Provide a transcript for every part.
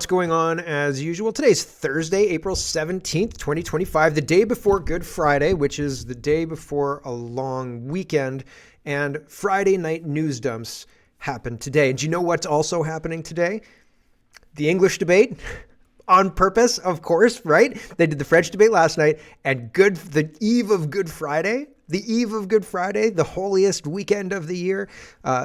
What's going on as usual? Today's Thursday, April 17th, 2025, the day before Good Friday, which is the day before a long weekend, and Friday night news dumps happened today. And do you know what's also happening today? The English debate. On purpose, of course, right? They did the French debate last night, and the eve of Good Friday, the holiest weekend of the year,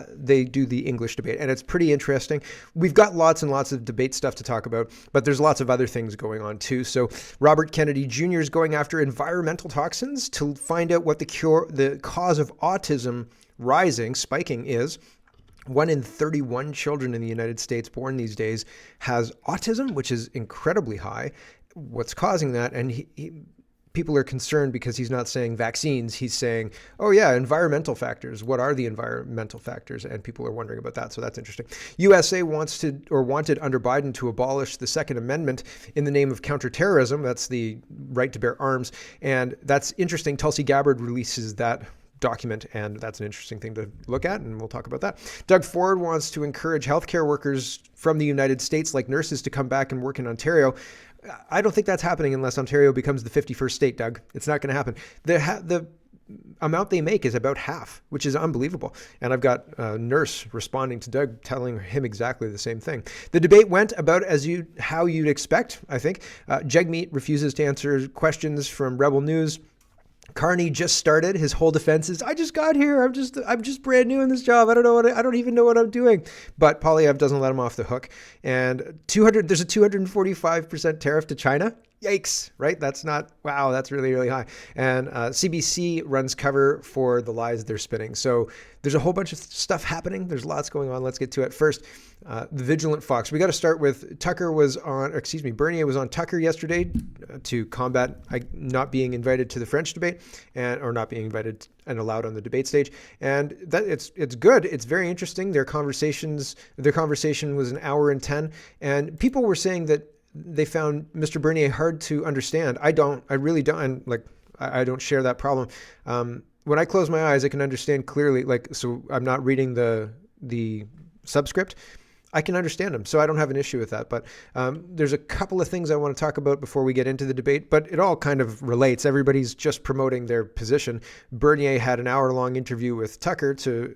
they do the English debate, and it's pretty interesting. We've got lots and lots of debate stuff to talk about, but there's lots of other things going on too. So Robert Kennedy Jr. is going after environmental toxins to find out what the cause of autism spiking is. 1 in 31 children in the United States born these days has autism, which is incredibly high. What's causing that? And people are concerned because he's not saying vaccines. He's saying, oh yeah, environmental factors. What are the environmental factors? And people are wondering about that. So that's interesting. USA wanted under Biden to abolish the Second Amendment in the name of counterterrorism. That's the right to bear arms. And that's interesting. Tulsi Gabbard releases that document, and that's an interesting thing to look at, and we'll talk about that. Doug Ford wants to encourage healthcare workers from the United States, like nurses, to come back and work in Ontario. I don't think that's happening unless Ontario becomes the 51st state, Doug. It's not going to happen. The amount they make is about half, which is unbelievable. And I've got a nurse responding to Doug, telling him exactly the same thing. The debate went about how you'd expect, I think. Jagmeet refuses to answer questions from Rebel News. Carney just started. His whole defense is, I just got here. I'm just brand new in this job. I don't even know what I'm doing. But Polyev doesn't let him off the hook. And there's a 245% tariff to China. Yikes, right? That's really, really high. And CBC runs cover for the lies they're spinning. So there's a whole bunch of stuff happening. There's lots going on. Let's get to it. First, the Vigilant Fox. We got to start with Bernier was on Tucker yesterday to combat not being invited to the French debate or not being invited and allowed on the debate stage. And that it's good. It's very interesting. Their conversation was an hour and 10. And people were saying that they found Mr. Bernier hard to understand. I really don't. And I don't share that problem. When I close my eyes, I can understand clearly. So I'm not reading the subscript. I can understand him, so I don't have an issue with that. But there's a couple of things I want to talk about before we get into the debate, but it all kind of relates. Everybody's just promoting their position. Bernier had an hour-long interview with Tucker to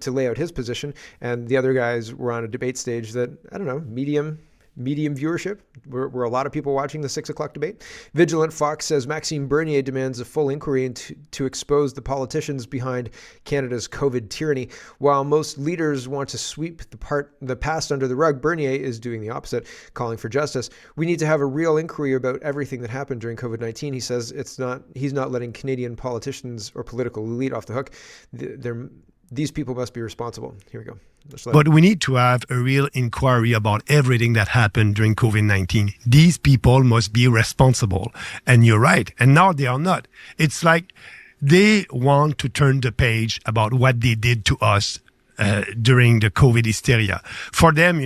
lay out his position, and the other guys were on a debate stage that, I don't know, medium viewership. Were a lot of people watching the 6 o'clock debate. Vigilant Fox says Maxim Bernier demands a full inquiry to expose the politicians behind Canada's COVID tyranny. While most leaders want to sweep the past under the rug, Bernier is doing the opposite, calling for justice. We need to have a real inquiry about everything that happened during COVID-19. He says he's not letting Canadian politicians or political elite off the hook. These people must be responsible. Here we go. But we need to have a real inquiry about everything that happened during COVID-19. These people must be responsible. And you're right. And now they are not. It's like they want to turn the page about what they did to us during the COVID hysteria. For them,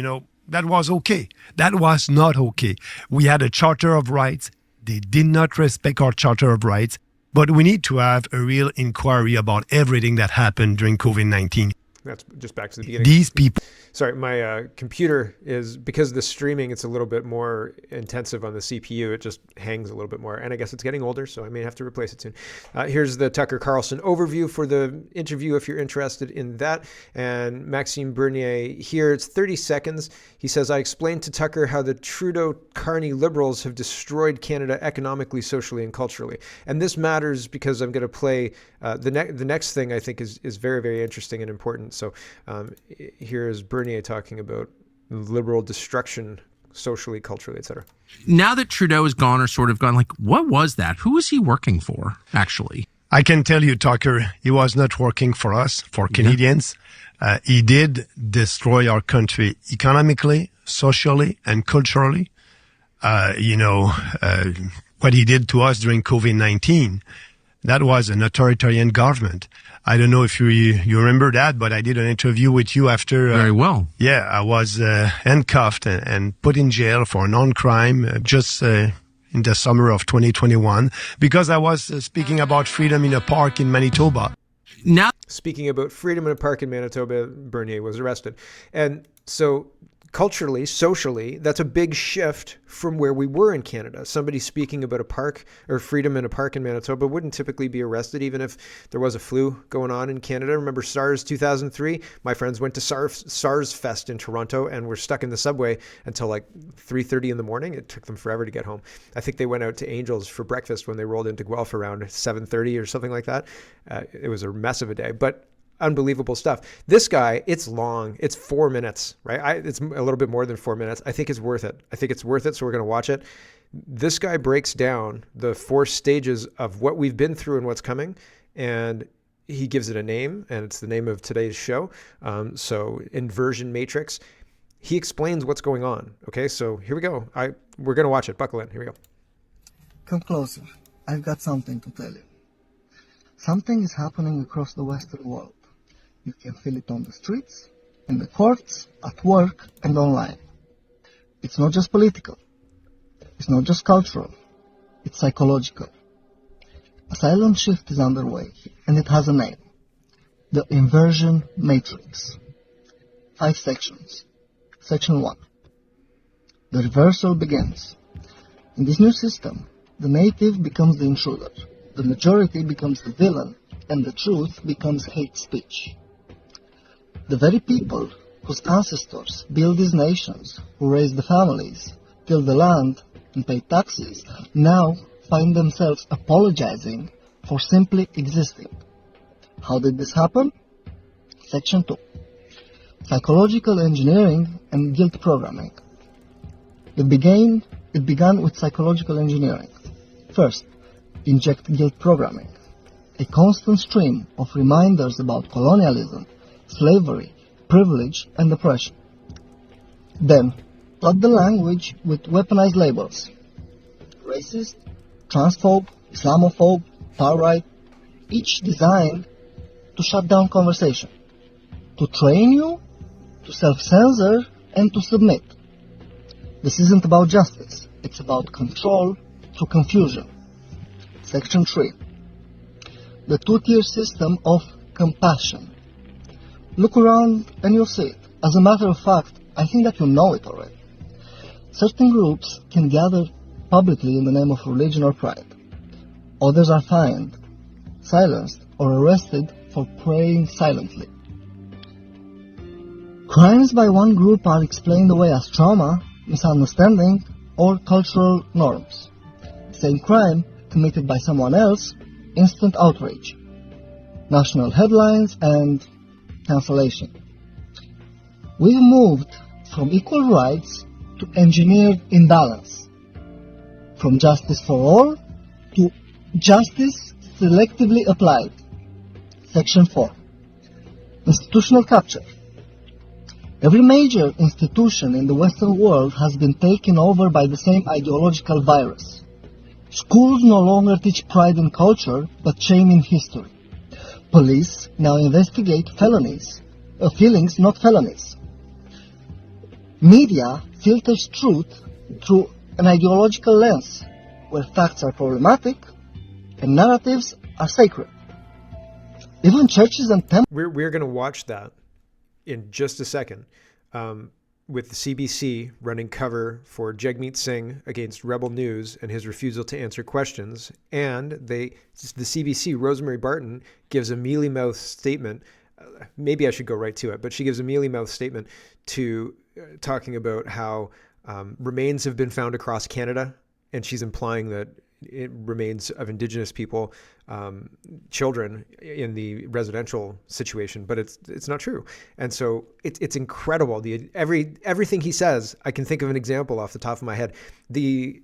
that was okay. That was not okay. We had a Charter of Rights. They did not respect our Charter of Rights. But we need to have a real inquiry about everything that happened during COVID-19. That's just back to the beginning. These people. Sorry, my computer is, because of the streaming, it's a little bit more intensive on the CPU. It just hangs a little bit more. And I guess it's getting older, so I may have to replace it soon. Here's the Tucker Carlson overview for the interview if you're interested in that. And Maxime Bernier here, it's 30 seconds. He says, I explained to Tucker how the Trudeau-Carney Liberals have destroyed Canada economically, socially, and culturally. And this matters because I'm going to play the next thing I think is very, very interesting and important. So here is Bernier talking about liberal destruction socially, culturally, etc. Now that Trudeau is gone or sort of gone, what was that? Who was he working for, actually? I can tell you, Tucker, he was not working for us, for Canadians. He did destroy our country economically, socially, and culturally. What he did to us during COVID-19, that was an authoritarian government. I don't know if you remember that, but I did an interview with you after. Very well. Yeah, I was handcuffed and put in jail for non-crime just in the summer of 2021 because I was speaking about freedom in a park in Manitoba. Speaking about freedom in a park in Manitoba, Bernier was arrested. And so culturally, socially, that's a big shift from where we were in Canada. Somebody speaking about a park or freedom in a park in Manitoba wouldn't typically be arrested, even if there was a flu going on in Canada. Remember SARS 2003? My friends went to SARS Fest in Toronto and were stuck in the subway until like 3:30 in the morning. It took them forever to get home. I think they went out to Angels for breakfast when they rolled into Guelph around 7:30 or something like that. It was a mess of a day, but unbelievable stuff. This guy, it's long. It's 4 minutes, right? It's a little bit more than 4 minutes. I think it's worth it. So we're going to watch it. This guy breaks down the 4 stages of what we've been through and what's coming. And he gives it a name, and it's the name of today's show. So Inversion Matrix. He explains what's going on. Okay, so here we go. We're going to watch it. Buckle in. Here we go. Come closer. I've got something to tell you. Something is happening across the Western world. You can feel it on the streets, in the courts, at work, and online. It's not just political. It's not just cultural. It's psychological. A silent shift is underway, and it has a name. The Inversion Matrix. 5 sections. Section 1. The reversal begins. In this new system, the native becomes the intruder, the majority becomes the villain, and the truth becomes hate speech. The very people whose ancestors built these nations, who raised the families, tilled the land, and paid taxes, now find themselves apologizing for simply existing. How did this happen? Section 2. Psychological engineering and guilt programming. It began with psychological engineering. First, inject guilt programming, a constant stream of reminders about colonialism, slavery, privilege, and oppression. Then, flood the language with weaponized labels. Racist, transphobe, Islamophobe, far-right, each designed to shut down conversation, to train you, to self-censor, and to submit. This isn't about justice, it's about control through confusion. Section 3. The 2-tier system of compassion. Look around and you'll see it. As a matter of fact, I think that you know it already. Certain groups can gather publicly in the name of religion or pride. Others are fined, silenced, or arrested for praying silently. Crimes by one group are explained away as trauma, misunderstanding, or cultural norms. Same crime committed by someone else, instant outrage, national headlines, and cancellation. We've moved from equal rights to engineered imbalance, from justice for all to justice selectively applied. Section 4. Institutional capture. Every major institution in the Western world has been taken over by the same ideological virus. Schools no longer teach pride in culture, but shame in history. Police now investigate feelings, not felonies. Media filters truth through an ideological lens, where facts are problematic and narratives are sacred. Even churches and temples... We're going to watch that in just a second, with the CBC running cover for Jagmeet Singh against Rebel News and his refusal to answer questions. And the CBC, Rosemary Barton, gives a mealy-mouthed statement. Maybe I should go right to it, but she gives a mealy-mouthed statement to talking about how remains have been found across Canada, and she's implying that it remains of Indigenous people, children in the residential situation, but it's not true. And so it's incredible. Everything he says, I can think of an example off the top of my head. The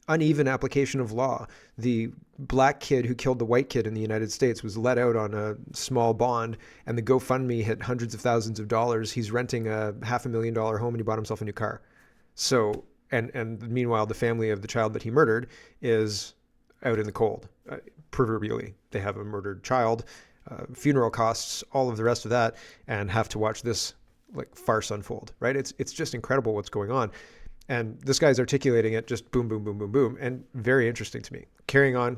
uneven application of law. The black kid who killed the white kid in the United States was let out on a small bond, and the GoFundMe hit hundreds of thousands of dollars. He's renting a $500,000 home, and he bought himself a new car. So, and meanwhile, the family of the child that he murdered is out in the cold. Proverbially, they have a murdered child, funeral costs, all of the rest of that, and have to watch this like farce unfold. Right? It's just incredible what's going on. And this guy's articulating it just boom, boom, boom, boom, boom, and very interesting to me. Carrying on,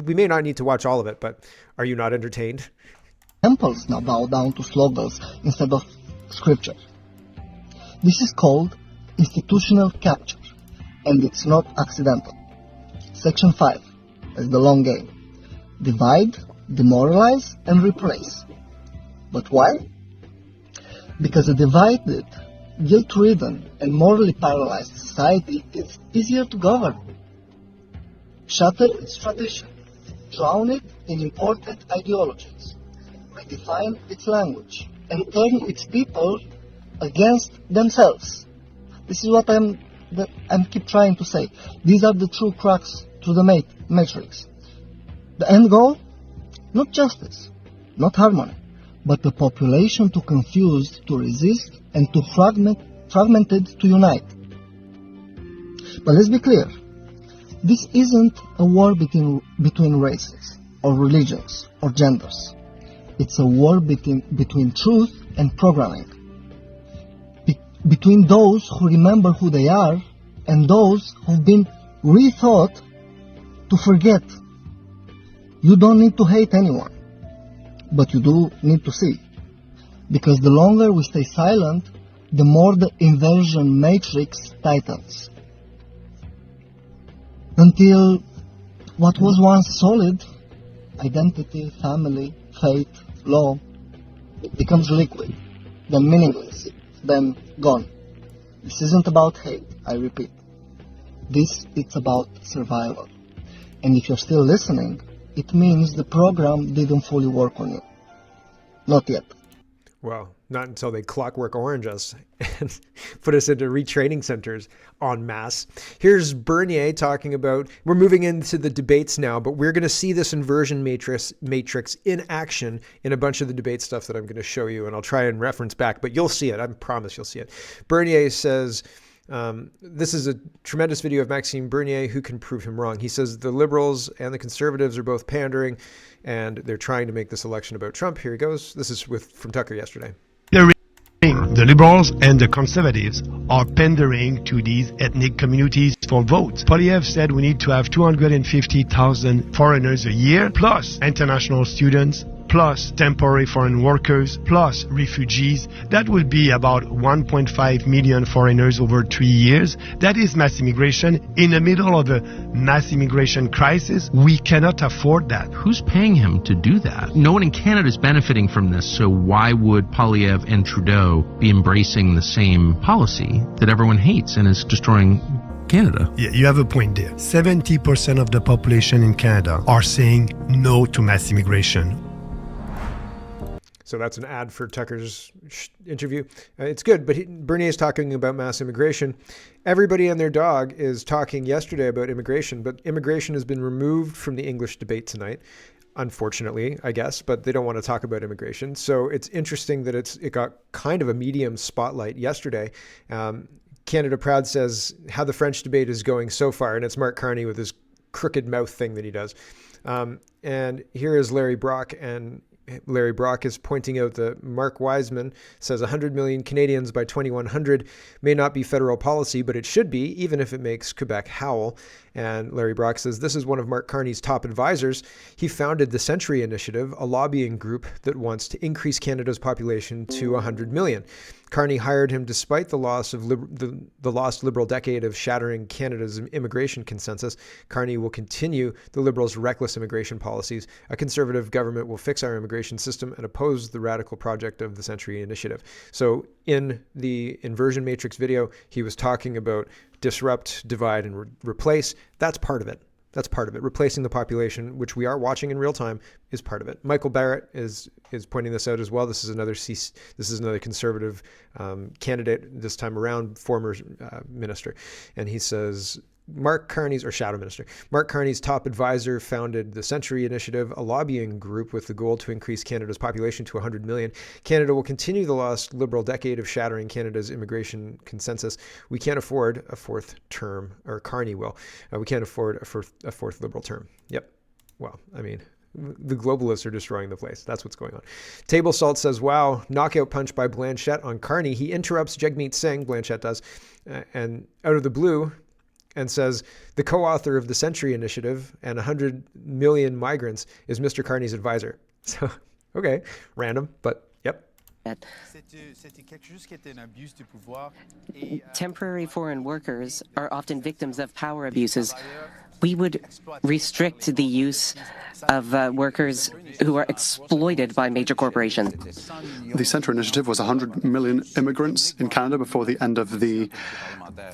we may not need to watch all of it, but are you not entertained? Temples now bow down to slogans instead of scripture. This is called institutional capture, and it's not accidental. Section 5 is the long game. Divide, demoralize, and replace. But why? Because a divided, guilt-ridden, and morally paralyzed society is easier to govern. Shatter its tradition, drown it in imported ideologies, redefine its language, and turn its people against themselves. This is what I'm keep trying to say. These are the true cracks to the matrix. The end goal? Not justice, not harmony, but the population too confused to resist and too fragmented to unite. But let's be clear. This isn't a war between races, or religions, or genders. It's a war between truth and programming. Between those who remember who they are and those who've been rethought to forget. You don't need to hate anyone, but you do need to see. Because the longer we stay silent, the more the inversion matrix tightens. Until what was once solid, identity, family, faith, law, becomes liquid, then meaningless, then gone. This isn't about hate, I repeat. It's about survival. And if you're still listening, it means the program didn't fully work on you. Not yet. Well, not until they clockwork orange us and put us into retraining centers en masse. Here's Bernier talking about, we're moving into the debates now, but we're going to see this inversion matrix in action in a bunch of the debate stuff that I'm going to show you, and I'll try and reference back, but you'll see it. I promise you'll see it. Bernier says, this is a tremendous video of Maxim Bernier. Who can prove him wrong? He says the liberals and the conservatives are both pandering, and they're trying to make this election about Trump. Here he goes. This is from Tucker yesterday. The liberals and the conservatives are pandering to these ethnic communities for votes. Polyev said we need to have 250,000 foreigners a year, plus international students, plus temporary foreign workers, plus refugees. That will be about 1.5 million foreigners over 3 years. That is mass immigration. In the middle of a mass immigration crisis, we cannot afford that. Who's paying him to do that? No one in Canada is benefiting from this, so why would Polyev and Trudeau be embracing the same policy that everyone hates and is destroying Canada? Yeah, you have a point there. 70% of the population in Canada are saying no to mass immigration. So that's an ad for Tucker's interview. It's good, but Bernier is talking about mass immigration. Everybody and their dog is talking yesterday about immigration, but immigration has been removed from the English debate tonight, unfortunately, I guess, but they don't want to talk about immigration. So it's interesting that it got kind of a medium spotlight yesterday. Canada Proud says how the French debate is going so far, and it's Mark Carney with his crooked mouth thing that he does. And here is Larry Brock, and Larry Brock is pointing out that Mark Wiseman says 100 million Canadians by 2100 may not be federal policy, but it should be, even if it makes Quebec howl. And Larry Brock says this is one of Mark Carney's top advisors. He founded the Century Initiative, a lobbying group that wants to increase Canada's population to 100 million. Carney hired him despite the lost Liberal decade of shattering Canada's immigration consensus. Carney will continue the Liberals' reckless immigration policies. A Conservative government will fix our immigration system and oppose the radical project of the Century Initiative. So in the Inversion Matrix video, he was talking about disrupt, divide, and replace. That's part of it. That's part of it. Replacing the population, which we are watching in real time, is part of it. Michael Barrett is pointing this out as well. This is another conservative candidate this time around, former minister, and he says Mark Carney's top advisor founded the Century Initiative, a lobbying group with the goal to increase Canada's population to 100 million. Canada will continue the lost Liberal decade of shattering Canada's immigration consensus. We can't afford a fourth term, or Carney will. We can't afford a fourth Liberal term. Yep. Well, I mean, the globalists are destroying the place. That's what's going on. Table Salt says, wow, knockout punch by Blanchette on Carney. He interrupts Jagmeet Singh, Blanchette does, and out of the blue, and says the co-author of the Century Initiative and 100 million migrants is Mr. Carney's advisor. So, okay, random, but yep, Temporary foreign workers are often victims of power abuses. We would restrict the use of workers who are exploited by major corporations. The Centre Initiative was 100 million immigrants in Canada before the end of the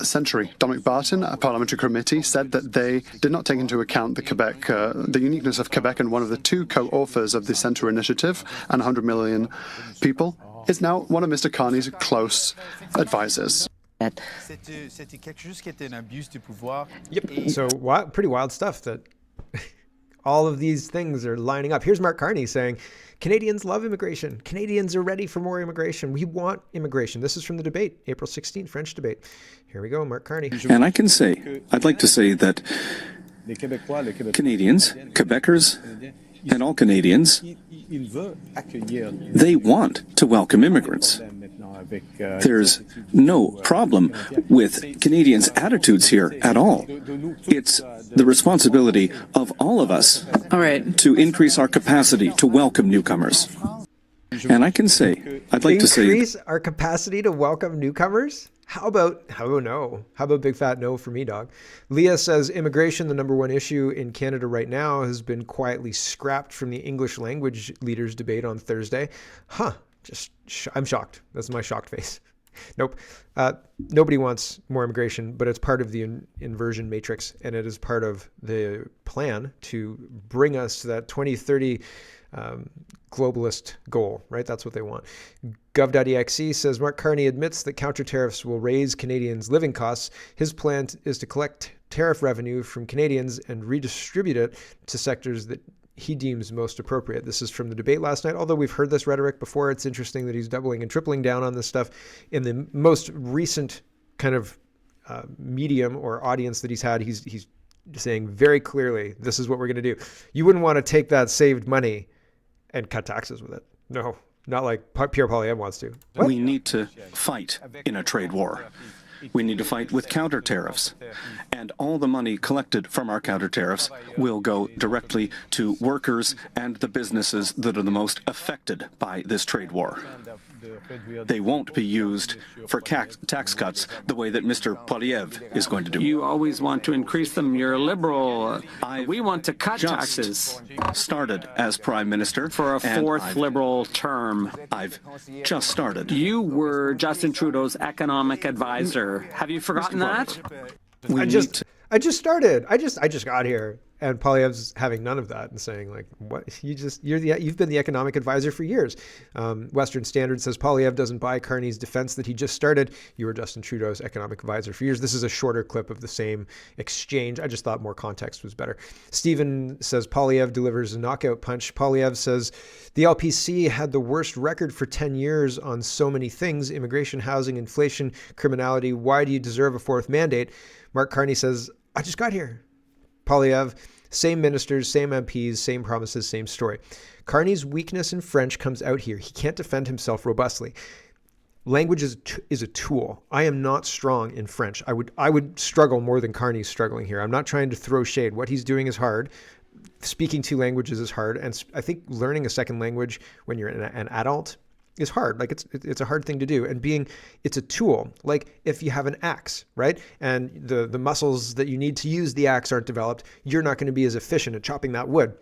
century. Dominic Barton, a parliamentary committee, said that they did not take into account the uniqueness of Quebec, and one of the two co-authors of the Centre Initiative and 100 million people is now one of Mr. Carney's close advisors. Yep. So pretty wild stuff that all of these things are lining up. Here's Mark Carney saying, Canadians love immigration. Canadians are ready for more immigration. We want immigration. This is from the debate, April 16th, French debate. Here we go, Mark Carney. And I'd like to say that Canadians, Quebecers, and all Canadians, they want to welcome immigrants. There's no problem with Canadians' attitudes here at all. It's the responsibility of all of us to increase our capacity to welcome newcomers. And I'd like to say... Increase our capacity to welcome newcomers? How about no? How about big fat no for me, dog? Leah says immigration, the number one issue in Canada right now, has been quietly scrapped from the English language leaders debate on Thursday. I'm shocked. That's my shocked face. Nope. Nobody wants more immigration, but it's part of the inversion matrix, and it is part of the plan to bring us to that 2030 globalist goal, right? That's what they want. Gov.exe says Mark Carney admits that counter tariffs will raise Canadians' living costs. His plan is to collect tariff revenue from Canadians and redistribute it to sectors that he deems most appropriate. This is from the debate last night. Although we've heard this rhetoric before, it's interesting that he's doubling and tripling down on this stuff. In the most recent kind of medium or audience that he's had, he's saying very clearly, this is what we're going to do. You wouldn't want to take that saved money and cut taxes with it. No, not like Pierre Poilievre wants to. What? We need to fight in a trade war. We need to fight with counter tariffs. And all the money collected from our counter tariffs will go directly to workers and the businesses that are the most affected by this trade war. They won't be used for tax cuts the way that Mr. Poilievre is going to do. You always want to increase them. You're a liberal. We want to cut taxes. Started as Prime Minister. For a fourth liberal term. I've just started. You were Justin Trudeau's economic advisor. Have you forgotten that? I just started. I just got here. And Poilievre's having none of that and saying, like, what? You've been the economic advisor for years. Western Standard says Poilievre doesn't buy Carney's defense that he just started. You were Justin Trudeau's economic advisor for years. This is a shorter clip of the same exchange. I just thought more context was better. Stephen says Poilievre delivers a knockout punch. Poilievre says the LPC had the worst record for 10 years on so many things: immigration, housing, inflation, criminality. Why do you deserve a fourth mandate? Mark Carney says, I just got here. Poilievre, same ministers, same MPs, same promises, same story. Carney's weakness in French comes out here. He can't defend himself robustly. Language is a tool. I am not strong in French. I would struggle more than Carney's struggling here. I'm not trying to throw shade. What he's doing is hard. Speaking two languages is hard. And I think learning a second language when you're an adult is hard. Like it's a hard thing to do. And it's a tool. Like if you have an axe, right? And the muscles that you need to use the axe aren't developed, you're not going to be as efficient at chopping that wood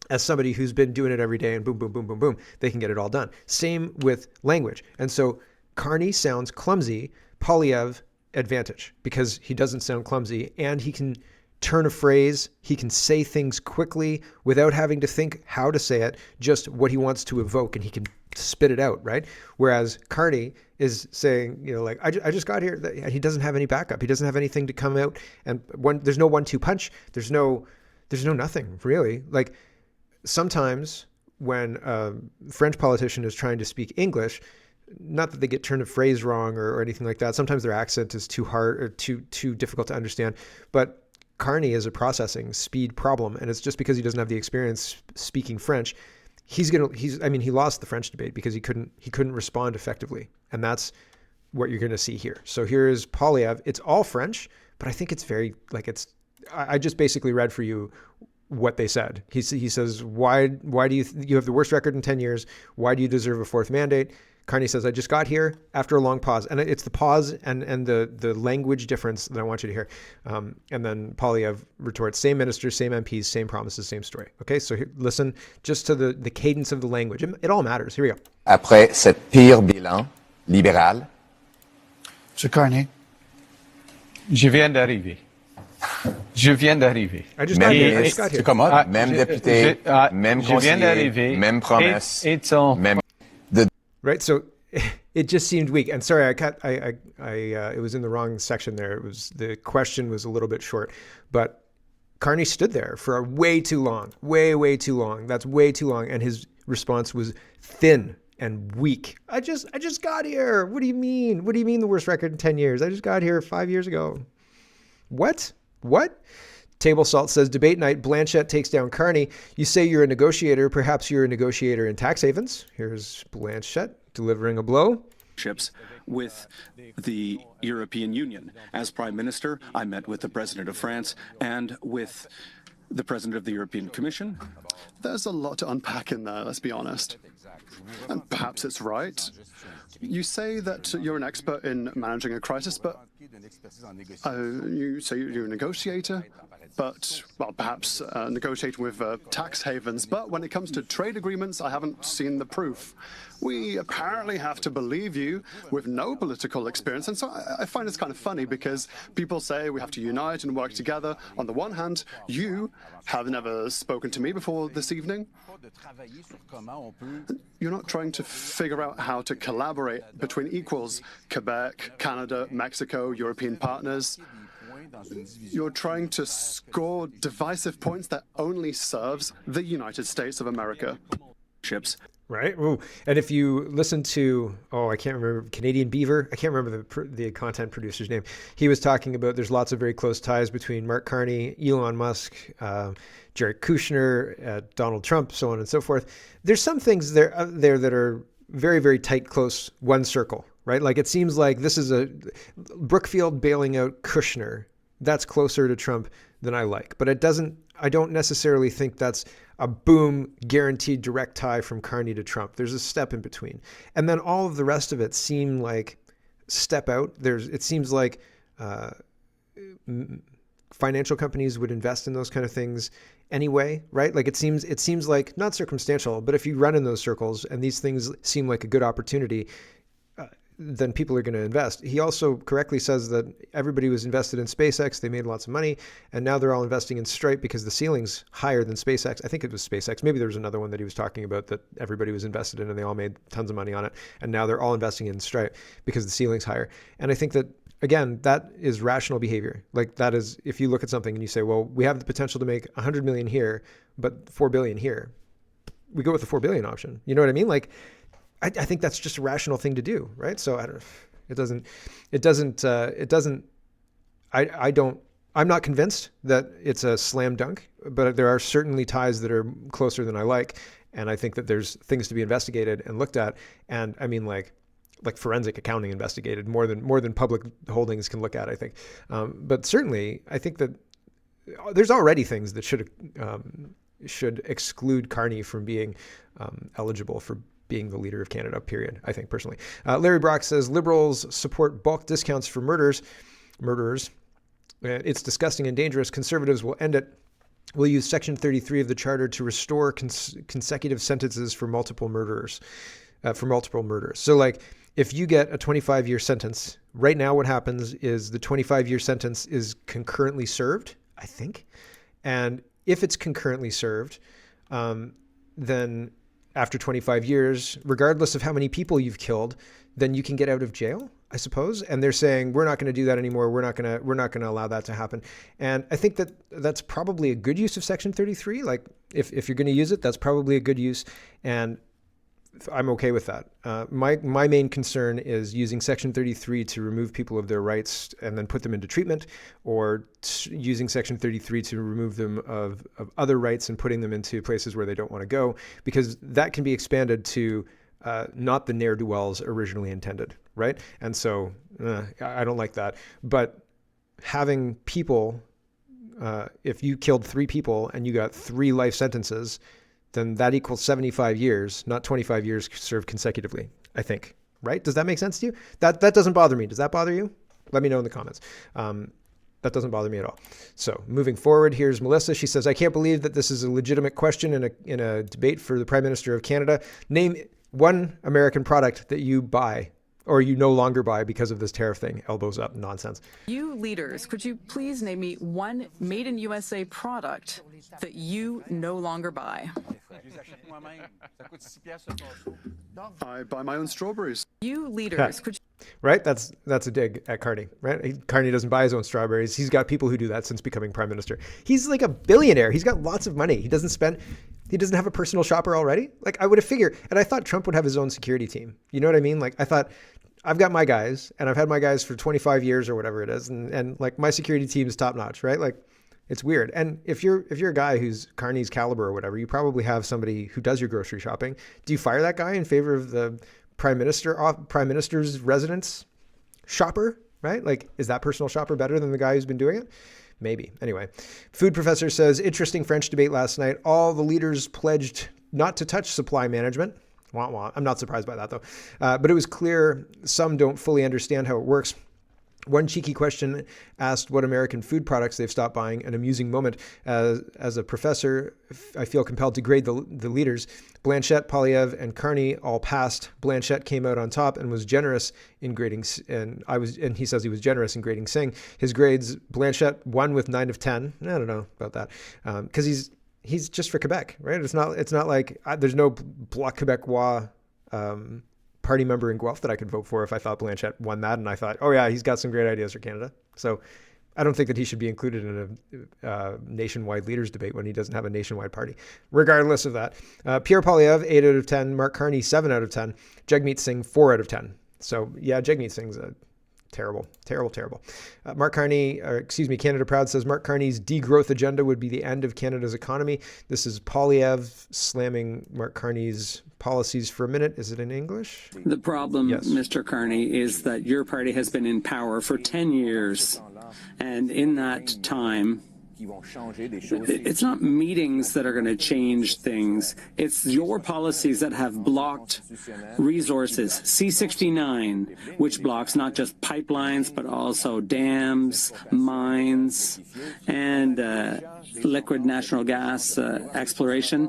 as somebody who's been doing it every day and boom, boom, boom, boom, boom, they can get it all done. Same with language. And so Carney sounds clumsy. Poilievre advantage because he doesn't sound clumsy and he can turn a phrase. He can say things quickly without having to think how to say it, just what he wants to evoke, and he can spit it out, right? Whereas Carney is saying, like, I just got here. He doesn't have any backup. He doesn't have anything to come out. And there's no 1-2 punch. There's no nothing really. Like sometimes when a French politician is trying to speak English, not that they get turn of phrase wrong or anything like that. Sometimes their accent is too hard or too difficult to understand. But Carney is a processing speed problem, and it's just because he doesn't have the experience speaking French. He lost the French debate because he couldn't respond effectively, and that's what you're going to see here. So here is Poilievre. It's all French, but I think it's very I just basically read for you what they said. He says, why do you have the worst record in 10 years? Why do you deserve a fourth mandate? Carney says, I just got here after a long pause. And it's the pause and the language difference that I want you to hear. And then Poilievre retorts, same ministers, same MPs, same promises, same story. Okay, so listen just to the cadence of the language. It all matters. Here we go. Après cette pire bilan libéral. Mr. Carney, je viens d'arriver. I just got here. C'est comment? Même député, même conseiller, même promesse. Right, so it just seemed weak. And sorry, it was in the wrong section there. The question was a little bit short, but Carney stood there for way too long, way too long. That's way too long, and his response was thin and weak. I just got here. What do you mean? What do you mean the worst record in 10 years? I just got here 5 years ago. What? Table Salt says, debate night, Blanchette takes down Carney. You say you're a negotiator. Perhaps you're a negotiator in tax havens. Here's Blanchette delivering a blow. With the European Union. As Prime Minister, I met with the President of France and with the President of the European Commission. There's a lot to unpack in there, let's be honest. And perhaps it's right. You say that you're an expert in managing a crisis, but you say you're a negotiator, but, well, perhaps negotiating with tax havens. But when it comes to trade agreements, I haven't seen the proof. We apparently have to believe you with no political experience. And so I find it's kind of funny because people say we have to unite and work together. On the one hand, you have never spoken to me before this evening. You're not trying to figure out how to collaborate between equals, Quebec, Canada, Mexico, European partners. You're trying to score divisive points that only serves the United States of America. Right. Ooh. And if you listen to, I can't remember, Canadian Beaver, I can't remember the content producer's name. He was talking about there's lots of very close ties between Mark Carney, Elon Musk, Jared Kushner, Donald Trump, so on and so forth. There's some things there that are very, very tight, close, one circle, right? Like it seems like this is a Brookfield bailing out Kushner. That's closer to Trump than I like. But I don't necessarily think that's a boom, guaranteed direct tie from Carney to Trump. There's a step in between. And then all of the rest of it seem like step out. It seems like financial companies would invest in those kind of things anyway, right? Like it seems like not circumstantial, but if you run in those circles and these things seem like a good opportunity, then people are going to invest. He also correctly says that everybody was invested in SpaceX. They made lots of money, and now they're all investing in Stripe because the ceiling's higher than SpaceX. I think it was SpaceX. Maybe there was another one that he was talking about that everybody was invested in and they all made tons of money on it. And now they're all investing in Stripe because the ceiling's higher. And I think that, again, that is rational behavior. Like that is, if you look at something and you say, well, we have the potential to make 100 million here, but 4 billion here. We go with the 4 billion option. You know what I mean? Like, I think that's just a rational thing to do, right? So I'm not convinced that it's a slam dunk, but there are certainly ties that are closer than I like. And I think that there's things to be investigated and looked at. And I mean, like forensic accounting investigated more than public holdings can look at, I think. But certainly I think that there's already things that should exclude Carney from being eligible for being the leader of Canada, period, I think personally. Larry Brock says, Liberals support bulk discounts for murderers. It's disgusting and dangerous. Conservatives will end it. We'll use Section 33 of the Charter to restore consecutive sentences for multiple murderers. So like, if you get a 25-year sentence, right now what happens is the 25-year sentence is concurrently served, I think. And if it's concurrently served, then after 25 years, regardless of how many people you've killed, then you can get out of jail, I suppose. And they're saying, we're not going to do that anymore. We're not going to allow that to happen. And I think that that's probably a good use of Section 33. Like if you're going to use it, that's probably a good use. And I'm okay with that. My main concern is using Section 33 to remove people of their rights and then put them into treatment, or using Section 33 to remove them of other rights and putting them into places where they don't want to go, because that can be expanded to not the ne'er-do-wells originally intended, right? And so I don't like that. But having people, if you killed 3 people and you got 3 life sentences, then that equals 75 years, not 25 years served consecutively. I think, right? Does that make sense to you? That doesn't bother me. Does that bother you? Let me know in the comments. That doesn't bother me at all. So moving forward, here's Melissa. She says, I can't believe that this is a legitimate question in a debate for the Prime Minister of Canada. Name one American product that you buy or you no longer buy because of this tariff thing. Elbows up nonsense. You leaders, could you please name me one made in USA product that you no longer buy? I buy my own strawberries. You leaders, could you... Right? That's a dig at Carney, right? Carney doesn't buy his own strawberries. He's got people who do that since becoming prime minister. He's like a billionaire. He's got lots of money. He doesn't have a personal shopper already. Like I would have figured, and I thought Trump would have his own security team. You know what I mean? Like I thought I've got my guys and I've had my guys for 25 years or whatever it is. And like my security team is top notch, right? Like it's weird. And if you're a guy who's Carney's caliber or whatever, you probably have somebody who does your grocery shopping. Do you fire that guy in favor of the prime minister's residence shopper, right? Like, is that personal shopper better than the guy who's been doing it? Maybe. Anyway, Food Professor says, interesting French debate last night. All the leaders pledged not to touch supply management. Wah, wah. I'm not surprised by that though. But it was clear some don't fully understand how it works. One cheeky question asked what American food products they've stopped buying. An amusing moment. As a professor, I feel compelled to grade the leaders. Blanchet, Polyev, and Carney all passed. Blanchet came out on top and was generous in grading, and he says he was generous in grading Singh. His grades: Blanchet 1 with 9 of 10. I don't know about that, because he's just for Quebec, right? It's not like there's no Bloc Québécois party member in Guelph that I could vote for if I thought Blanchet won that, and I thought, oh yeah, he's got some great ideas for Canada. So I don't think that he should be included in a nationwide leaders debate when he doesn't have a nationwide party. Regardless of that, Pierre Poilievre, 8 out of 10. Mark Carney, 7 out of 10. Jagmeet Singh, 4 out of 10. So yeah, Jagmeet Singh's a terrible. Canada Proud says Mark Carney's degrowth agenda would be the end of Canada's economy. This is Poilievre slamming Mark Carney's policies for a minute. Is it in English? The problem, yes. Mr. Carney, is that your party has been in power for 10 years. And in that time, it's not meetings that are going to change things. It's your policies that have blocked resources. C-69, which blocks not just pipelines, but also dams, mines, and liquid natural gas exploration.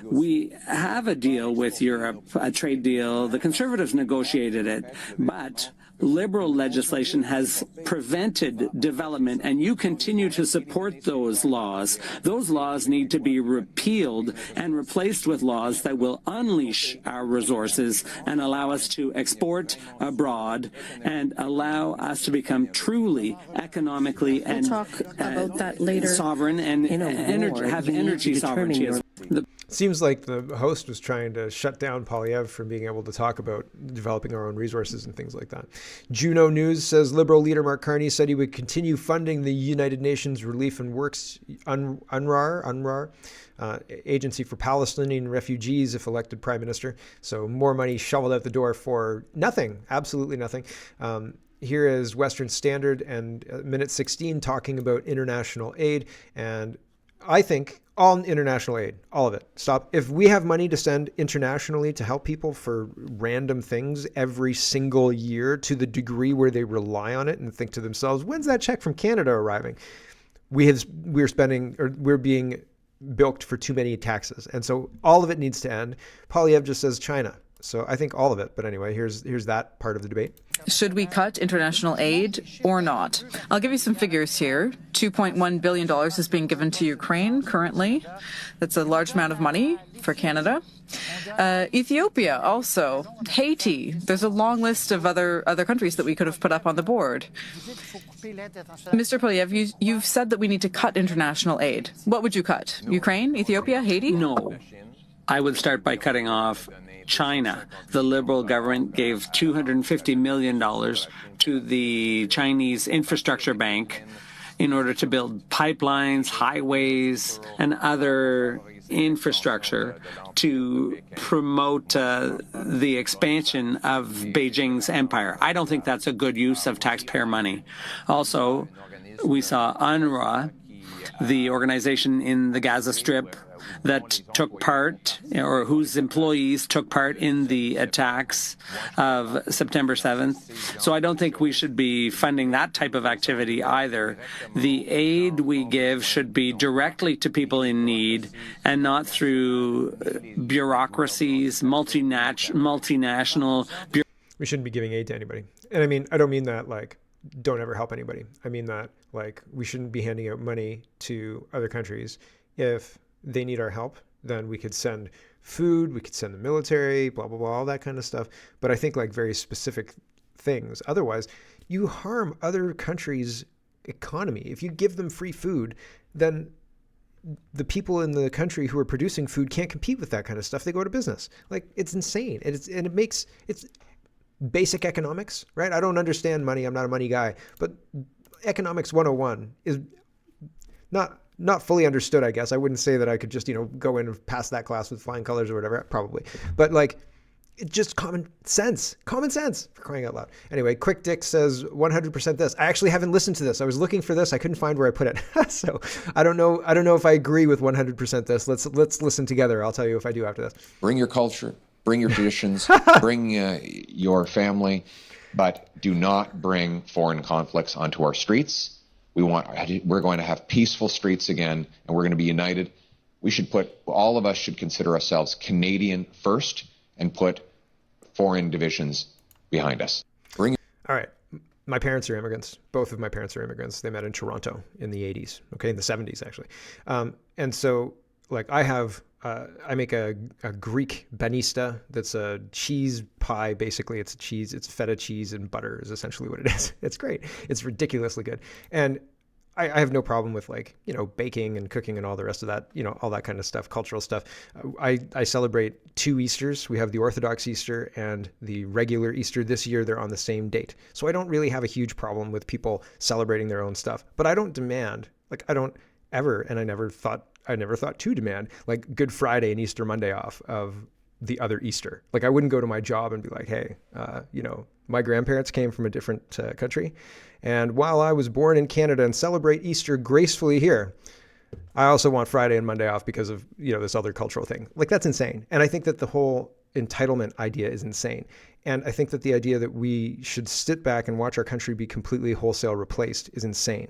We have a deal with Europe, a trade deal. The Conservatives negotiated it, but Liberal legislation has prevented development, and you continue to support those laws. Those laws need to be repealed and replaced with laws that will unleash our resources and allow us to export abroad and allow us to become truly economically and talk about that later. Sovereign and have energy sovereignty as well. Seems like the host was trying to shut down Poilievre from being able to talk about developing our own resources and things like that. Juno News says Liberal leader Mark Carney said he would continue funding the United Nations Relief and Works UNRWA, Agency for Palestinian Refugees if elected prime minister. So more money shoveled out the door for nothing, absolutely nothing. Here is Western Standard and Minute 16 talking about international aid, and I think all international aid, all of it. Stop. If we have money to send internationally to help people for random things every single year to the degree where they rely on it and think to themselves, when's that check from Canada arriving? We're being bilked for too many taxes. And so all of it needs to end. Poilievre just says China. So I think all of it. But anyway, here's that part of the debate. Should we cut international aid or not? I'll give you some figures here. $2.1 billion is being given to Ukraine currently. That's a large amount of money for Canada. Ethiopia also. Haiti. There's a long list of other countries that we could have put up on the board. Mr. Poilievre, you've said that we need to cut international aid. What would you cut? Ukraine, Ethiopia, Haiti? No. I would start by cutting off China. The Liberal government gave $250 million to the Chinese Infrastructure Bank in order to build pipelines, highways, and other infrastructure to promote the expansion of Beijing's empire. I don't think that's a good use of taxpayer money. Also, we saw UNRWA the organization in the Gaza Strip that took part, or whose employees took part in the attacks of September 7th. So I don't think we should be funding that type of activity either. The aid we give should be directly to people in need and not through bureaucracies, multinational. We shouldn't be giving aid to anybody. And I mean, I don't mean that like, don't ever help anybody. I mean that like, we shouldn't be handing out money to other countries. If they need our help, then we could send food, we could send the military, blah, blah, blah, all that kind of stuff. But I think like very specific things. Otherwise, you harm other countries' economy. If you give them free food, then the people in the country who are producing food can't compete with that kind of stuff. They go out of business. Like, it's insane. It's basic economics, right? I don't understand money. I'm not a money guy, but economics 101 is not fully understood, I guess. I wouldn't say that I could just, go in and pass that class with flying colors or whatever, probably. But like, it's just common sense for crying out loud. Anyway, Quick Dick says 100% this. I actually haven't listened to this. I was looking for this. I couldn't find where I put it. So I don't know if I agree with 100% this. Let's listen together. I'll tell you if I do after this. Bring your culture, bring your traditions, bring your family, but do not bring foreign conflicts onto our streets. We're going to have peaceful streets again, and we're going to be united. All of us should consider ourselves Canadian first and put foreign divisions behind us. All right. My parents are immigrants. Both of my parents are immigrants. They met in Toronto in the 80s, in the 70s, actually. And so, like, I make a Greek banista that's a cheese pie, basically. It's cheese. It's feta cheese and butter is essentially what it is. It's great. It's ridiculously good. And I have no problem with baking and cooking and all the rest of that, all that kind of stuff, cultural stuff. I celebrate 2 Easters. We have the Orthodox Easter and the regular Easter. This year, they're on the same date. So I don't really have a huge problem with people celebrating their own stuff, but I don't demand, I don't ever, and I never thought to demand like Good Friday and Easter Monday off of the other Easter. Like, I wouldn't go to my job and be like, hey, my grandparents came from a different country. And while I was born in Canada and celebrate Easter gracefully here, I also want Friday and Monday off because of, this other cultural thing. Like, that's insane. And I think that the whole entitlement idea is insane. And I think that the idea that we should sit back and watch our country be completely wholesale replaced is insane.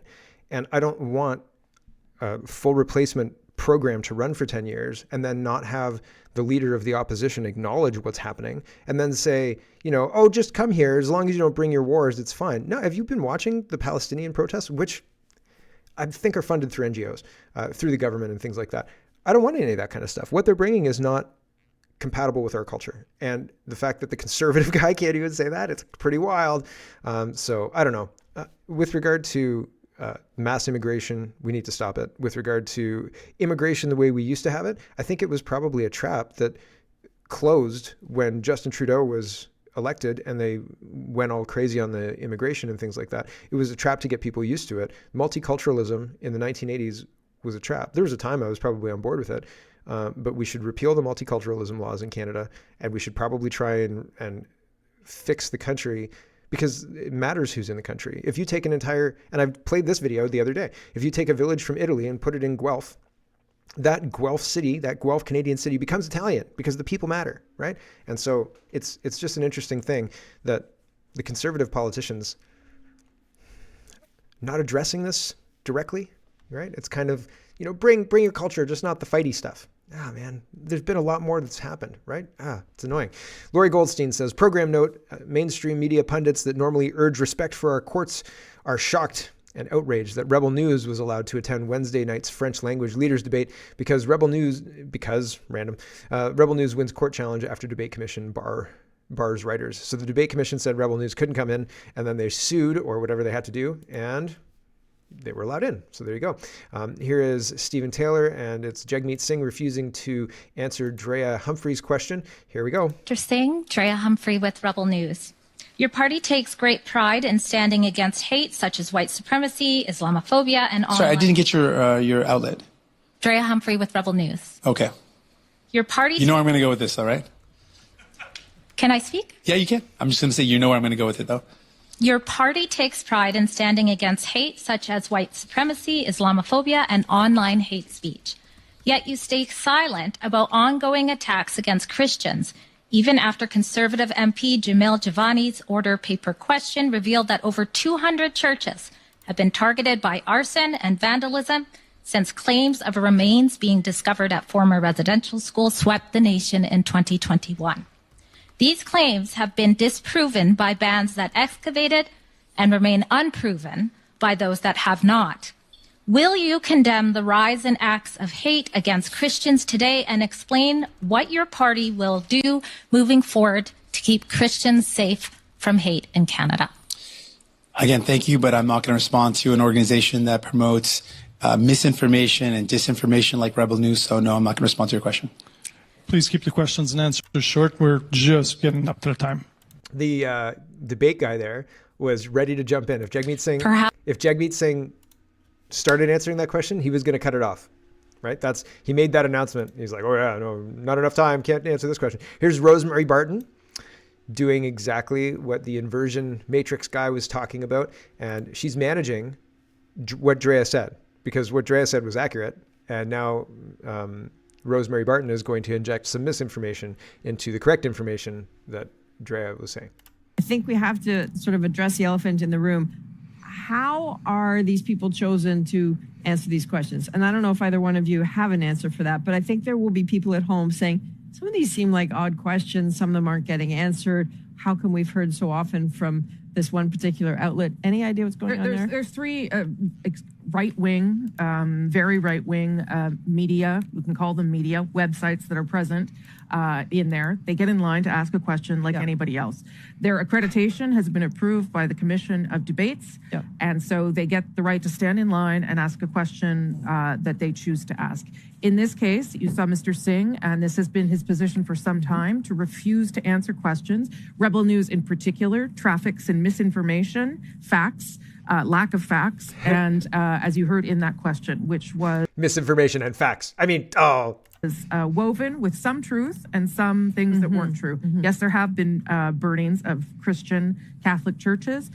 And I don't want a full replacement program to run for 10 years and then not have the leader of the opposition acknowledge what's happening and then say, oh, just come here. As long as you don't bring your wars, it's fine. No, have you been watching the Palestinian protests, which I think are funded through NGOs, through the government and things like that? I don't want any of that kind of stuff. What they're bringing is not compatible with our culture. And the fact that the conservative guy can't even say that, it's pretty wild. So I don't know. With regard to mass immigration, we need to stop it. With regard to immigration the way we used to have it, I think it was probably a trap that closed when Justin Trudeau was elected and they went all crazy on the immigration and things like that. It was a trap to get people used to it. Multiculturalism in the 1980s was a trap. There was a time I was probably on board with it, but we should repeal the multiculturalism laws in Canada, and we should probably try and fix the country, because it matters who's in the country. If you take and I played this video the other day, if you take a village from Italy and put it in Guelph, that Guelph Canadian city becomes Italian because the people matter, right? And so it's just an interesting thing that the conservative politicians not addressing this directly, right? It's kind of, bring your culture, just not the fighty stuff. Man, there's been a lot more that's happened, right? It's annoying. Lori Goldstein says, program note, mainstream media pundits that normally urge respect for our courts are shocked and outraged that Rebel News was allowed to attend Wednesday night's French language leaders debate because Rebel News wins court challenge after debate commission bars writers. So the debate commission said Rebel News couldn't come in, and then they sued or whatever they had to do, and they were allowed in. So there you go. Here is Stephen Taylor, and it's Jagmeet Singh refusing to answer Drea Humphrey's question. Here we go. Mr. Singh, Drea Humphrey with Rebel News. Your party takes great pride in standing against hate such as white supremacy, Islamophobia, and online. Sorry, I didn't get your outlet. Drea Humphrey with Rebel News. Okay. Your party. You know where I'm going to go with this, all right? Can I speak? Yeah, you can. I'm just going to say you know where I'm going to go with it, though. Your party takes pride in standing against hate such as white supremacy, Islamophobia, and online hate speech. Yet you stay silent about ongoing attacks against Christians, even after conservative MP Jamil Javani's order paper question revealed that over 200 churches have been targeted by arson and vandalism since claims of remains being discovered at former residential schools swept the nation in 2021. These claims have been disproven by bands that excavated and remain unproven by those that have not. Will you condemn the rise in acts of hate against Christians today and explain what your party will do moving forward to keep Christians safe from hate in Canada? Again, thank you, but I'm not going to respond to an organization that promotes misinformation and disinformation like Rebel News, so no, I'm not going to respond to your question. Please keep the questions and answers short. We're just getting up to the time. The debate guy there was ready to jump in. If Jagmeet Singh started answering that question, he was going to cut it off, right? He made that announcement. He's like, oh yeah, no, not enough time. Can't answer this question. Here's Rosemary Barton doing exactly what the Inversion Matrix guy was talking about. And she's managing what Drea said, because what Drea said was accurate. And now Rosemary Barton is going to inject some misinformation into the correct information that Drea was saying. I think we have to sort of address the elephant in the room. How are these people chosen to answer these questions? And I don't know if either one of you have an answer for that, but I think there will be people at home saying, some of these seem like odd questions. Some of them aren't getting answered. How come we've heard so often from this one particular outlet? Any idea what's going on there? There's three right-wing, very right-wing media, we can call them media, websites that are present in there. They get in line to ask a question like anybody else. Their accreditation has been approved by the Commission of Debates, and so they get the right to stand in line and ask a question that they choose to ask. In this case, you saw Mr. Singh, and this has been his position for some time, to refuse to answer questions. Rebel News in particular traffics in misinformation, facts, lack of facts, and as you heard in that question, which was misinformation and facts. Woven with some truth and some things that weren't true. Yes, there have been burnings of Christian Catholic churches.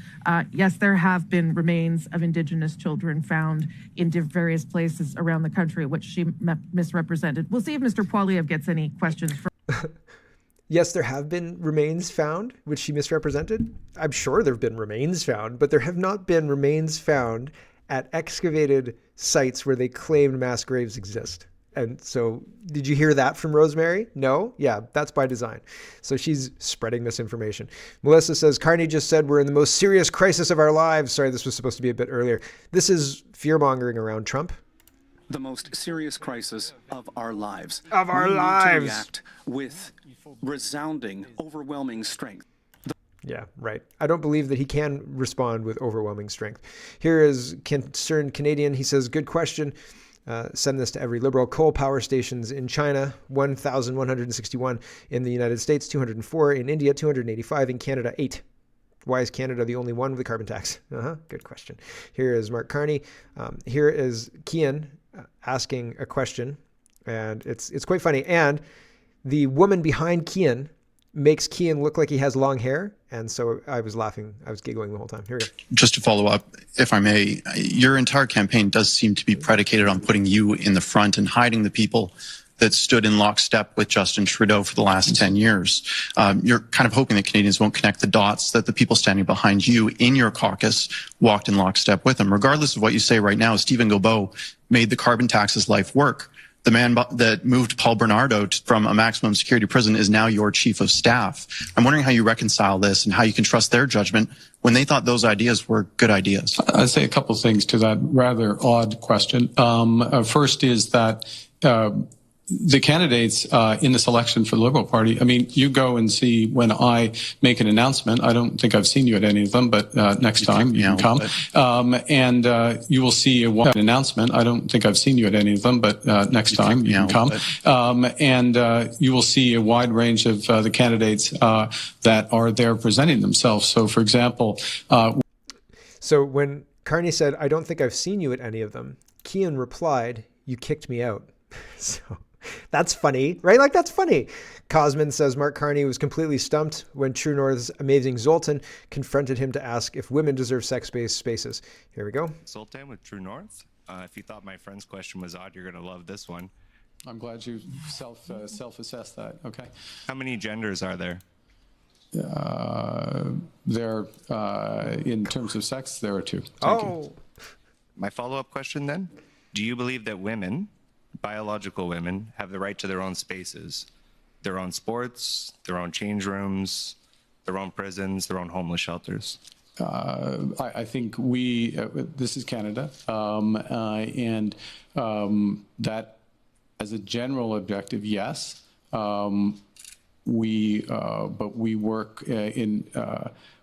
Yes, there have been remains of Indigenous children found in various places around the country, which she misrepresented. We'll see if Mr. Poilievre gets any questions from. Yes, there have been remains found, which she misrepresented. I'm sure there have been remains found, but there have not been remains found at excavated sites where they claimed mass graves exist. And so did you hear that from Rosemary? No? Yeah, that's by design. So she's spreading misinformation. Melissa says, Carney just said we're in the most serious crisis of our lives. Sorry, this was supposed to be a bit earlier. This is fear-mongering around Trump. The most serious crisis of our lives. Of our lives. We need to react with resounding, overwhelming strength. Yeah, right. I don't believe that he can respond with overwhelming strength. Here is Concerned Canadian. He says, good question. Send this to every liberal. Coal power stations in China, 1,161 in the United States, 204 in India, 285 in Canada, 8. Why is Canada the only one with a carbon tax? Good question. Here is Mark Carney. Here is Kian asking a question, and it's quite funny. And the woman behind Kian makes Kian look like he has long hair. And so I was laughing. I was giggling the whole time. Here we go. Just to follow up, if I may, your entire campaign does seem to be predicated on putting you in the front and hiding the people that stood in lockstep with Justin Trudeau for the last 10 years. You're kind of hoping that Canadians won't connect the dots, that the people standing behind you in your caucus walked in lockstep with him. Regardless of what you say right now, Stephen Guilbeault made the carbon tax's life work. The man that moved Paul Bernardo from a maximum security prison is now your chief of staff. I'm wondering how you reconcile this and how you can trust their judgment when they thought those ideas were good ideas. I'd say a couple things to that rather odd question. First is that the candidates in this election for the Liberal Party, I mean, you go and see when I make an announcement. I don't think I've seen you at any of them, but next time you can come. And you will see an announcement. I don't think I've seen you at any of them, but next time you can come. And you will see a wide range of the candidates that are there presenting themselves. So, for example... So when Carney said, I don't think I've seen you at any of them, Kian replied, you kicked me out. So... That's funny, right? Like, that's funny. Cosman says Mark Carney was completely stumped when True North's amazing Zoltan confronted him to ask if women deserve sex-based spaces. Here we go. Zoltan with True North. If you thought my friend's question was odd, you're going to love this one. I'm glad you self-assessed that. Okay. How many genders are there? There, in terms of sex, there are 2. Thank you. My follow-up question then. Do you believe that women, biological women, have the right to their own spaces? Their own sports, their own change rooms, their own prisons, their own homeless shelters? I think this is Canada, and that as a general objective, yes. But we work in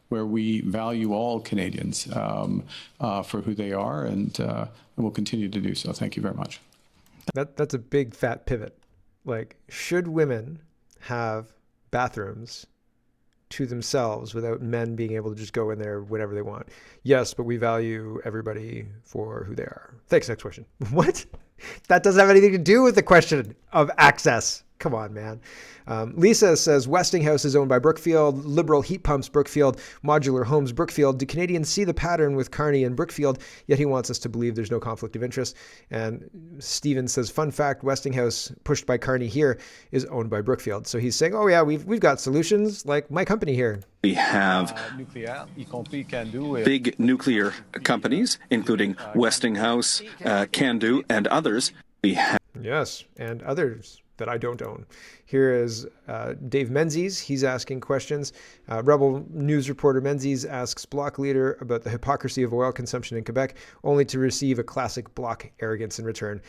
where we value all Canadians for who they are, and we'll continue to do so. Thank you very much. That's a big fat pivot. Like, should women have bathrooms to themselves without men being able to just go in there whenever they want? Yes, but we value everybody for who they are. Thanks. Next question. What? That doesn't have anything to do with the question of access. Come on, man. Lisa says Westinghouse is owned by Brookfield, Liberal Heat Pumps Brookfield, Modular Homes Brookfield. Do Canadians see the pattern with Carney and Brookfield? Yet he wants us to believe there's no conflict of interest. And Steven says, fun fact, Westinghouse, pushed by Carney here, is owned by Brookfield. So he's saying, oh yeah, we've got solutions like my company here. We have big nuclear companies, including Westinghouse, Candu, and others. We have yes, and others that I don't own. Here is Dave Menzies. He's asking questions. Rebel News reporter Menzies asks Bloc leader about the hypocrisy of oil consumption in Quebec, only to receive a classic Bloc arrogance in return.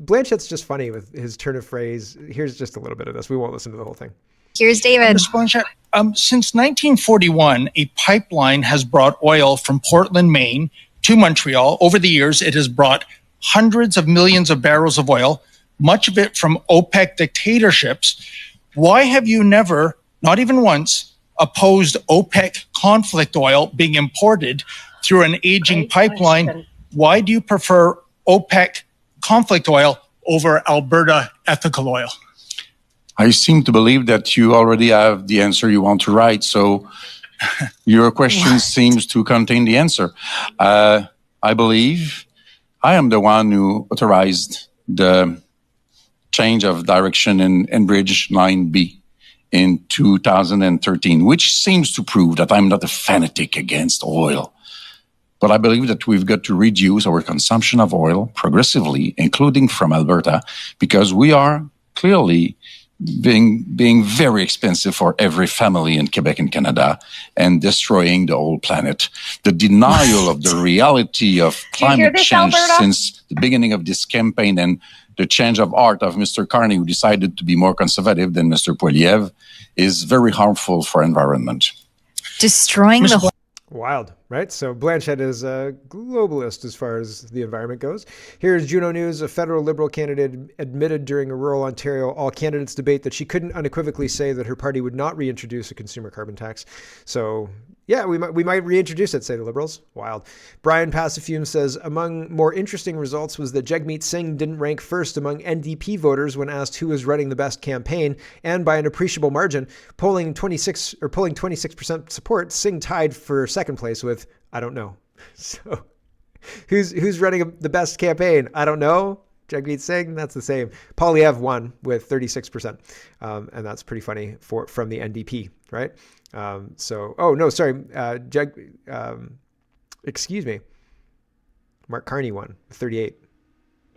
Blanchette's just funny with his turn of phrase. Here's just a little bit of this. We won't listen to the whole thing. Here's David. Ms. Blanchette, since 1941, a pipeline has brought oil from Portland, Maine to Montreal. Over the years, it has brought hundreds of millions of barrels of oil, much of it from OPEC dictatorships. Why have you never, not even once, opposed OPEC conflict oil being imported through an aging pipeline? Why do you prefer OPEC conflict oil over Alberta ethical oil? I seem to believe that you already have the answer you want to write, so your question seems to contain the answer. I believe I am the one who authorized the change of direction in Enbridge 9B in 2013, which seems to prove that I'm not a fanatic against oil. But I believe that we've got to reduce our consumption of oil progressively, including from Alberta, because we are clearly being very expensive for every family in Quebec and Canada and destroying the whole planet. The denial of the reality of climate change since the beginning of this campaign and the change of heart of Mr. Carney, who decided to be more conservative than Mr. Poilievre, is very harmful for environment. Destroying the whole... Wild, right? So Blanchette is a globalist as far as the environment goes. Here's Juno News. A federal Liberal candidate admitted during a rural Ontario all candidates debate that she couldn't unequivocally say that her party would not reintroduce a consumer carbon tax. So yeah, we might reintroduce it, say the Liberals. Wild. Brian Passafume says, among more interesting results was that Jagmeet Singh didn't rank first among NDP voters when asked who was running the best campaign, and by an appreciable margin, polling 26% support, Singh tied for second place with, I don't know. So who's running the best campaign? I don't know. Jagmeet Singh, that's the same. Poilievre won with 36%. And that's pretty funny from the NDP, right? Excuse me. Mark Carney won 38,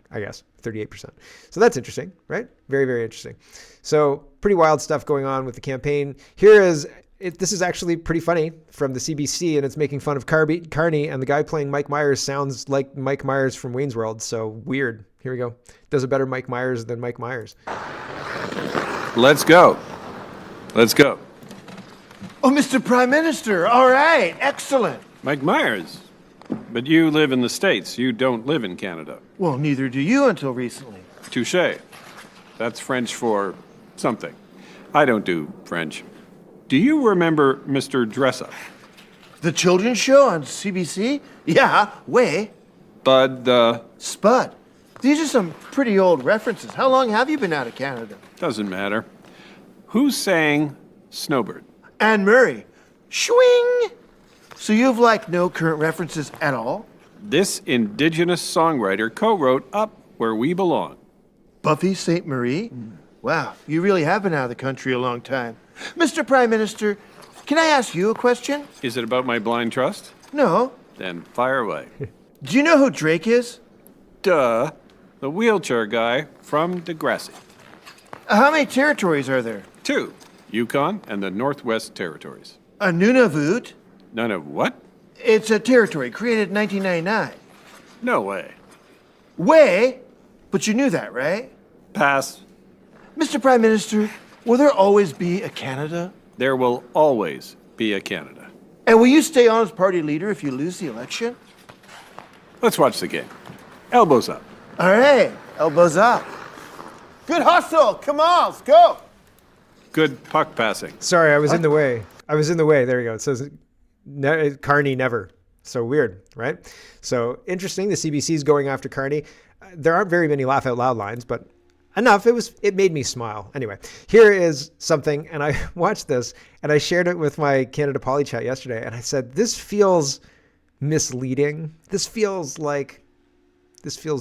I guess, 38%. So that's interesting, right? Very, very interesting. So pretty wild stuff going on with the campaign. This is actually pretty funny from the CBC, and it's making fun of Carney, and the guy playing Mike Myers sounds like Mike Myers from Wayne's World. So weird. Here we go. Does a better Mike Myers than Mike Myers. Let's go. Oh, Mr. Prime Minister. All right. Excellent. Mike Myers. But you live in the States. You don't live in Canada. Well, neither do you until recently. Touché. That's French for something. I don't do French. Do you remember Mr. Dressup? The children's show on CBC? Yeah, way. Spud. These are some pretty old references. How long have you been out of Canada? Doesn't matter. Who sang Snowbird? Anne Murray. Swing! So you've like no current references at all? This Indigenous songwriter co-wrote Up Where We Belong. Buffy St. Marie? Wow, you really have been out of the country a long time. Mr. Prime Minister, can I ask you a question? Is it about my blind trust? No. Then fire away. Do you know who Drake is? Duh. The wheelchair guy from Degrassi. How many territories are there? 2. Yukon and the Northwest Territories. A Nunavut? None of what? It's a territory created in 1999. No way. Way? But you knew that, right? Pass. Mr. Prime Minister, will there always be a Canada? There will always be a Canada. And will you stay on as party leader if you lose the election? Let's watch the game. Elbows up. All right, elbows up. Good hustle. Come on, let's go. Good puck passing. Sorry, I was in the way. I was in the way. There you go. It says Carney never. So weird, right? So interesting. The CBC's going after Carney. There aren't very many laugh out loud lines, but enough. It made me smile. Anyway, here is something, and I watched this, and I shared it with my Canada Poly chat yesterday, and I said, this feels misleading. This feels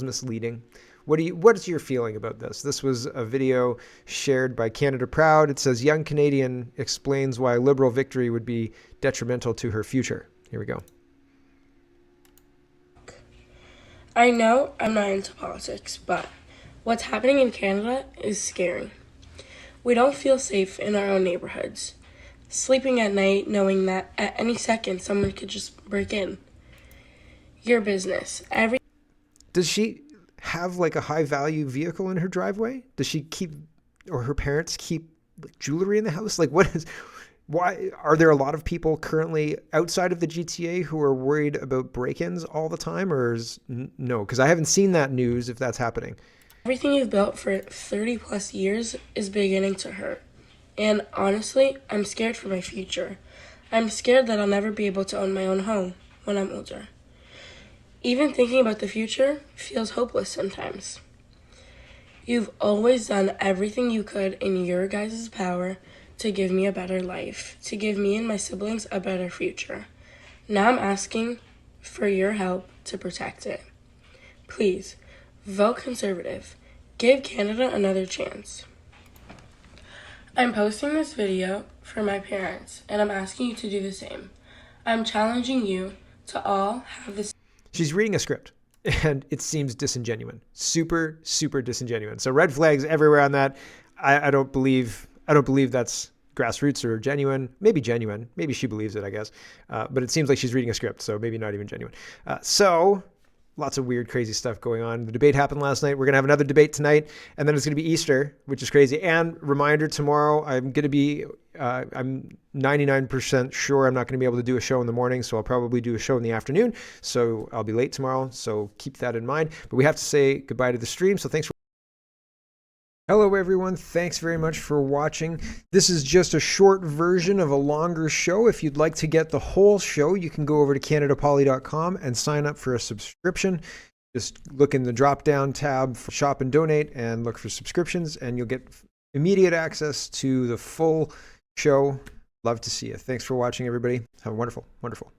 misleading. What's your feeling about this? This was a video shared by Canada Proud. It says, young Canadian explains why Liberal victory would be detrimental to her future. Here we go. I know I'm not into politics, but what's happening in Canada is scary. We don't feel safe in our own neighborhoods. Sleeping at night knowing that at any second someone could just break in. Your business. Does she have like a high value vehicle in her driveway? Does she keep, or her parents keep jewelry in the house? Like why are there a lot of people currently outside of the GTA who are worried about break-ins all the time, or no? Because I haven't seen that news if that's happening. Everything you've built for 30 plus years is beginning to hurt. And honestly, I'm scared for my future. I'm scared that I'll never be able to own my own home when I'm older. Even thinking about the future feels hopeless sometimes. You've always done everything you could in your guys' power to give me a better life, to give me and my siblings a better future. Now I'm asking for your help to protect it. Please, vote Conservative. Give Canada another chance. I'm posting this video for my parents, and I'm asking you to do the same. I'm challenging you to all have this. She's reading a script, and it seems disingenuous. Super, super disingenuous. So red flags everywhere on that. I don't believe that's grassroots or genuine. Maybe genuine. Maybe she believes it, I guess. But it seems like she's reading a script, so maybe not even genuine. So lots of weird, crazy stuff going on. The debate happened last night. We're going to have another debate tonight, and then it's going to be Easter, which is crazy. And reminder, tomorrow I'm going to be, I'm 99% sure I'm not going to be able to do a show in the morning, so I'll probably do a show in the afternoon. So I'll be late tomorrow, so keep that in mind. But we have to say goodbye to the stream, so thanks for Hello everyone, thanks very much for watching. This is just a short version of a longer show. If you'd like to get the whole show, you can go over to CanadaPoly.com and sign up for a subscription. Just look in the drop-down tab for Shop and Donate and look for subscriptions, and you'll get immediate access to the full show. Love to see you. Thanks for watching, everybody. Have a wonderful, wonderful